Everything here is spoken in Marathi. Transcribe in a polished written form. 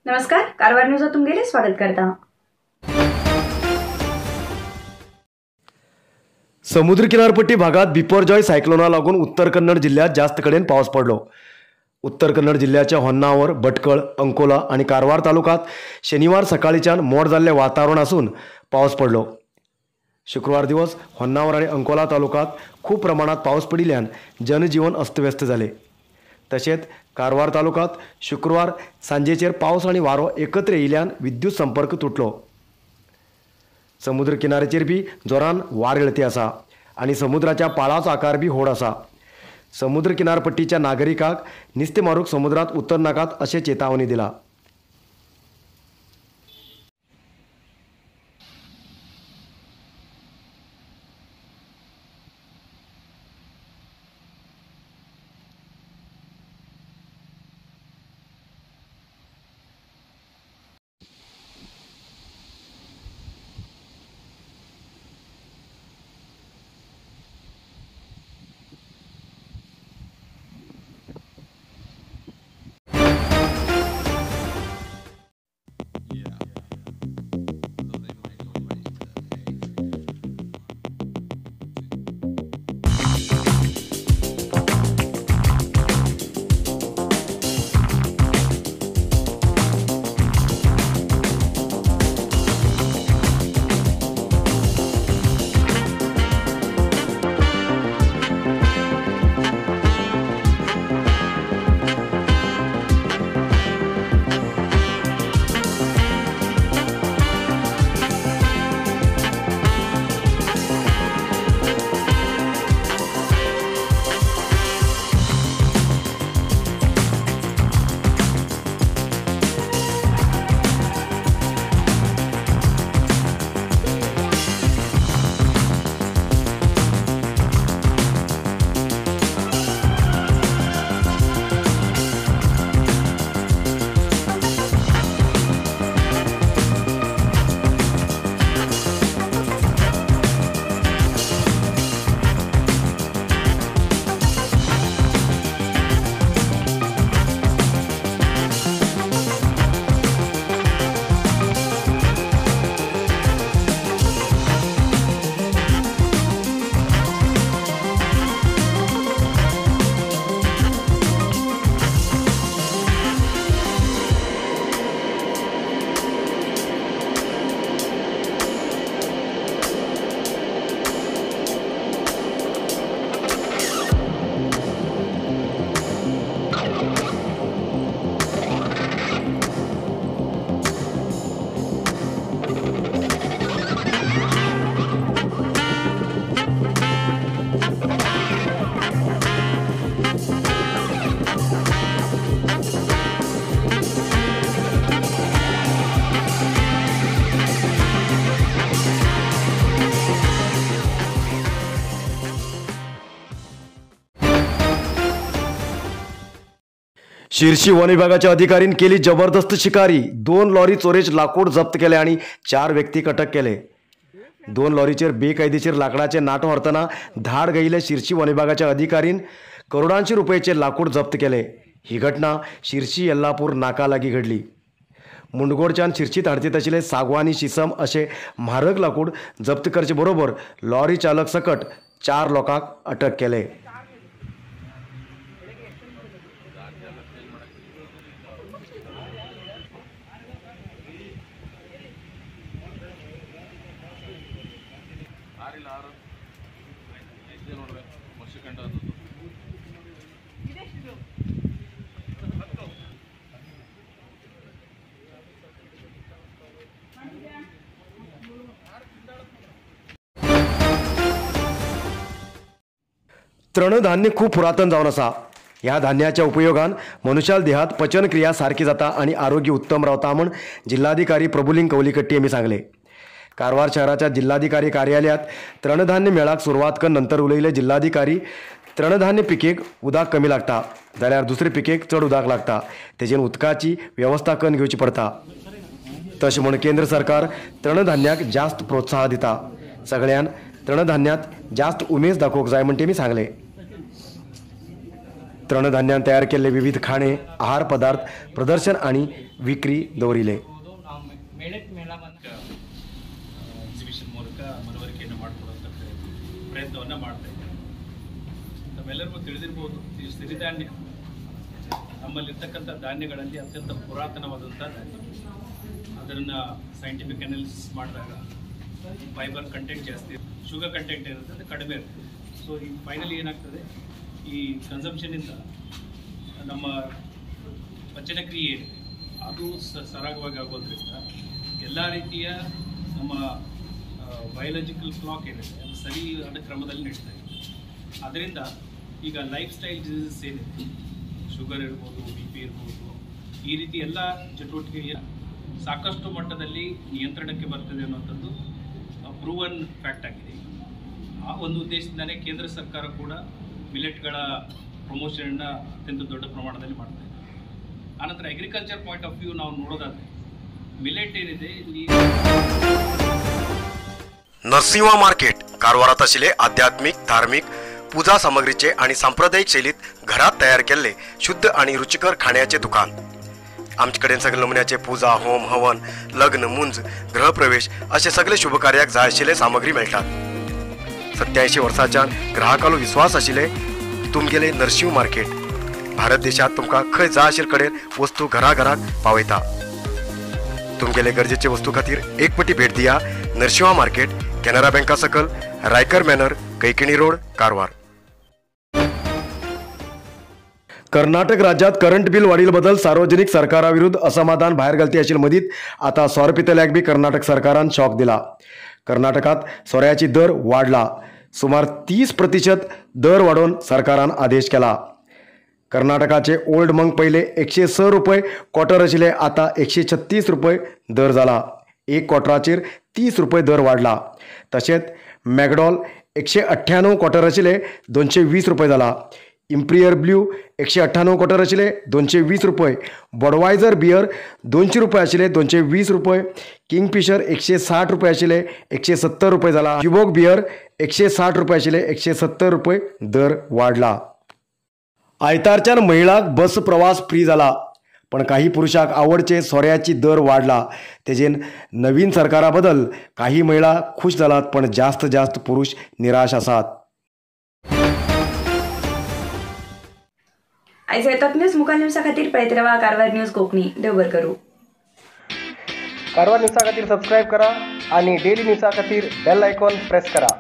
नमस्कार, कारवार न्यूज तुमगेले स्वागत करता। समुद्र किनारपट्टी भागात बिपरजॉय सायक्लोना लागून उत्तर कन्नड जिल्ह्यात जास्त कडेन पाऊस पडलो। उत्तर कन्नड जिल्ह्याच्या होन्नावर, भटकळ, अंकोला आणि कारवार तालुक्यात शनिवार सकाळीच्यान मोड जाल्ले वातावरण असून पाऊस पडलो। शुक्रवार दिवस होन्नावर आणि अंकोला तालुक्यात खूप प्रमाणात पाऊस पडिल्ल्यान जनजीवन अस्तव्यस्त झाले। तसेच कारवार तालुक्यात शुक्रवार सांजेचेर पाऊस आणि वारो एकत्र येयल्यान विद्युत संपर्क तुटलो। समुद्र किनाऱ्याचेर बी जोरान वार येळती आसा आणि समुद्राच्या पाळाचो आकार बी व्हड आसा। समुद्र किनारपट्टीच्या नागरिकांक नुस्तें मारूंक समुद्रांत उतर नाकात अशें चेतावणी दिला। शिर्शी वन विभागाच्या अधिकाऱ्यांनी केली जबरदस्त शिकारी। 2 लॉरी चोरेच लाकूड जप्त केले आणि 4 व्यक्तीक अटक केले। 2 लॉरीचेर बेकायदेशीर लाकडाचे नाट व्हरतना धाड घेयले शिर्शी वन विभागाच्या अधिकाऱ्यांनी करोडांची रुपयाचे लाकूड जप्त केले। ही घटना शिर्शी येल्लापूर नाका लागीं घडली। मुंडगोडच्यान शिर्शीत हाडतीत आशिल्ले सागवानी, शिसम अशें म्हारग लाकूड जप्त करचे बरोबर लॉरी चालक सकट 4 लोकांक अटक केले। तृणधान्य खूप पुरातन जावन आसा। ह्या धान्याच्या उपयोगान मनुष्याल देहात पचनक्रिया सारखी जाता आणि आरोग्य उत्तम रावता म्हण जिल्हाधिकारी प्रभुलिंग कवलीकट्टी यांनी सांगले। कारवार शहराच्या जिल्हाधिकारी कार्यालयात तृणधान्य मेळाक सुरवात कर नंतर उलयले जिल्हाधिकारी, तृणधान्य पिकेक उदक कमी लागता जाल्यार दुसरे पिकेक चड उदक लागता, तेजेन उदकाची व्यवस्था करून घेवची पडटा। तशें म्हण केंद्र सरकार तृणधान्याक जास्त प्रोत्साहन दिता। सगळ्यान तृणधान्यात जास्त उमेद दाखोवंक जाय म्हण तेमी सांगले। तृणधान्यान तयार केलेले विविध खाणे आहार पदार्थ प्रदर्शन आणि विक्री दौरिले. ಎಕ್ಸಿಬಿಷನ್ ಮೂಲಕ ಮನವರಿಕೆಯನ್ನು ಮಾಡಿಕೊಡುವಂಥ ಪ್ರಯತ್ನವನ್ನು ಮಾಡ್ತಾ ಇದ್ದಾರೆ. ತಮ್ಮೆಲ್ಲರಿಗೂ ತಿಳಿದಿರ್ಬೋದು, ಈ ಸಿರಿಧಾನ್ಯ ನಮ್ಮಲ್ಲಿರ್ತಕ್ಕಂಥ ಧಾನ್ಯಗಳಲ್ಲಿ ಅತ್ಯಂತ ಪುರಾತನವಾದಂಥ ಧಾನ್ಯ. ಅದನ್ನು ಸೈಂಟಿಫಿಕ್ ಅನಾಲಿಸಿಸ್ ಮಾಡಿದಾಗ ಫೈಬರ್ ಕಂಟೆಂಟ್ ಜಾಸ್ತಿ, ಶುಗರ್ ಕಂಟೆಂಟ್ ಇರುತ್ತೆ, ಅದು ಕಡಿಮೆ ಇರುತ್ತೆ. ಸೊ ಈ ಫೈನಲಿ ಏನಾಗ್ತದೆ, ಈ ಕನ್ಸಂಪ್ಷನಿಂದ ನಮ್ಮ ಪಚನ ಕ್ರಿಯೆ ಏನಿದೆ ಅದು ಸರಾಗವಾಗಿ ಆಗೋದ್ರಿಂದ ಎಲ್ಲ ರೀತಿಯ ನಮ್ಮ ಬಯೋಲಾಜಿಕಲ್ ಕ್ಲಾಕ್ ಏನಿದೆ ಅದು ಸರಿಯಾದ ಕ್ರಮದಲ್ಲಿ ನಡೀತಾ ಇದೆ. ಅದರಿಂದ ಈಗ ಲೈಫ್ ಸ್ಟೈಲ್ ಡಿಸೀಸಸ್ ಏನಿದೆ, ಶುಗರ್ ಇರ್ಬೋದು, ಬಿ ಪಿ ಇರ್ಬೋದು, ಈ ರೀತಿ ಎಲ್ಲ ಚಟುವಟಿಕೆ ಸಾಕಷ್ಟು ಮಟ್ಟದಲ್ಲಿ ನಿಯಂತ್ರಣಕ್ಕೆ ಬರ್ತದೆ ಅನ್ನೋಂಥದ್ದು ಪ್ರೂವನ್ ಫ್ಯಾಕ್ಟ್ ಆಗಿದೆ. ಆ ಒಂದು ಉದ್ದೇಶದಿಂದಲೇ ಕೇಂದ್ರ ಸರ್ಕಾರ ಕೂಡ ಮಿಲೆಟ್ಗಳ ಪ್ರಮೋಷನನ್ನು ಅತ್ಯಂತ ದೊಡ್ಡ ಪ್ರಮಾಣದಲ್ಲಿ ಮಾಡ್ತಾ ಇದೆ. ಆನಂತರ ಅಗ್ರಿಕಲ್ಚರ್ ಪಾಯಿಂಟ್ ಆಫ್ ವ್ಯೂ ನಾವು ನೋಡೋದಾದರೆ मिलेट ಏನಿದೆ ಇಲ್ಲಿ नरसिंह मार्केट कारवारात आशिल्ले आध्यात्मिक धार्मिक पूजा सामग्रीचे आणि सांप्रदायिक शैलीत घरात तयार केलेले शुद्ध आणि रुचिकर खाण्याचे दुकान. आमचे कडेन सगळे नमुन्याचे पूजा होम हवन लग्न मुंज गृहप्रवेश असे सगळे शुभकार्याक जाय आशिल्ले सामग्री मेळटात. 87 वर्सांच्या ग्राहकालो विश्वास आशिल्ले तुमगेले नरसिंह मार्केट. भारत देशात तुमकां खंय जाय आशिल्ले कडेन वस्तू घराघराक पावयता. तुमगेले गरजेचे वस्तू खातीर एक पटी भेट दिया नरसिंह मार्केट, कॅनरा बँका सकल, रायकर मॅनर, कैकिणी रोड, कारवार. कर्नाटक राज्यात करंट बिल वाढीबद्दल सार्वजनिक सरकाराविरुद्ध असमाधान बाहेर घालती आशिल्ले मदीत आता सोरो पितल्याक बी कर्नाटक सरकारान शॉक दिला. कर्नाटकात सोऱ्याची दर वाढला. सुमार 30% दर वाढवून सरकारान आदेश केला. कर्नाटकाचे ओल्ड मंक पहिले 106 रुपये क्वार्टर आशिल्ले आता 136 रुपये दर जाला. एक क्वार्टराचेर 30 रुपये दर वाढला. तशेंच मॅकडॉल 198 क्वार्टर आशिल्ले 220 रुपये जाला. इम्प्रियर ब्ल्यू 198 क्वार्टर आशिल्ले 220 रुपये. बॉडवायझर बियर 200 रुपये आशिल्ले 220 रुपये. किंगफिशर 160 रुपये आशिल्ले 170 रुपये जाला. जिबोक बियर 160 रुपये आशिल्ले 170 रुपये दर वाढला. आयतारच्यान महिलांक बस प्रवास फ्री जाला, पण काही पुरुषाक आवडचे सोऱ्याची दर वाढला. तेजेन नवीन सरकारा बद्दल काही महिला खुश जालात, पण जास्त पुरुष निराश आसात. आयज येतात न्यूज मुखार न्यूजा खातीर पळयत रावा कारवार न्यूज कोंकणी. देव बरें करूं. कारवार न्यूजा खातीर सबस्क्राईब करा आणि डेली न्यूजा खातीर बेल आयकॉन प्रेस करा.